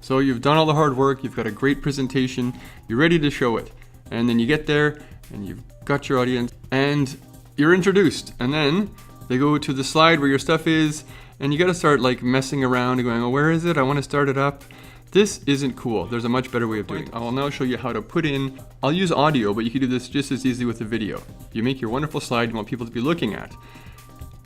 So you've done all the hard work, you've got a great presentation, you're ready to show it. And then you get there, and you've got your audience, and you're introduced. And then they go to the slide where your stuff is, and you gotta start like messing around and going, oh, where is it? I wanna start it up. This isn't cool. There's a much better way of doing it. I will now show you how to put in, I'll use audio, but you can do this just as easily with the video. You make your wonderful slide you want people to be looking at.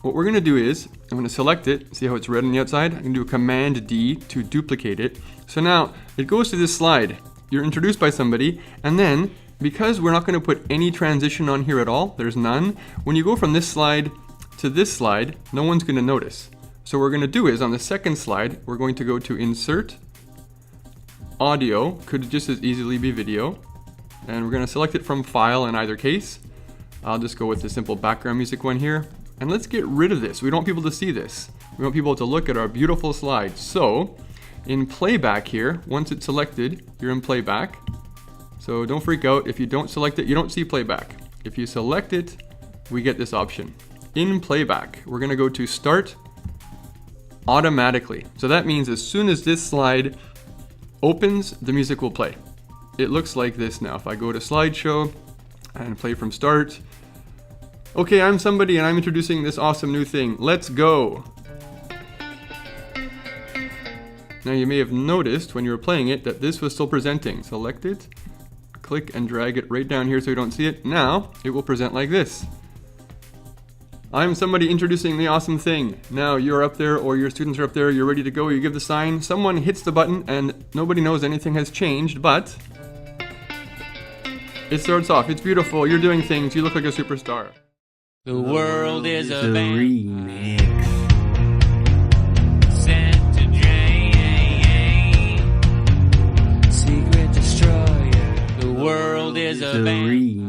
What we're gonna do is, I'm gonna select it, see how it's red on the outside? I'm gonna do a Command D to duplicate it. So now, it goes to this slide. You're introduced by somebody, and then, because we're not gonna put any transition on here at all, there's none, when you go from this slide to this slide, no one's gonna notice. So what we're gonna do is, on the second slide, we're going to go to Insert, Audio, could just as easily be video, and we're gonna select it from File in either case. I'll just go with the simple background music one here. And let's get rid of this. We don't want people to see this. We want people to look at our beautiful slides. So, in playback here, once it's selected, you're in playback. So don't freak out. If you don't select it, you don't see playback. If you select it, we get this option. In playback, we're gonna go to Start Automatically. So that means as soon as this slide opens, the music will play. It looks like this now. If I go to Slideshow and play from start, okay, I'm somebody and I'm introducing this awesome new thing. Let's go. Now you may have noticed when you were playing it that this was still presenting. Select it, click and drag it right down here so you don't see it. Now it will present like this. I'm somebody introducing the awesome thing. Now you're up there or your students are up there, you're ready to go, you give the sign, someone hits the button and nobody knows anything has changed, but it starts off, it's beautiful, you're doing things, you look like a superstar. The world is a remix. Sent to Jane. Secret destroyer. The world is a remix.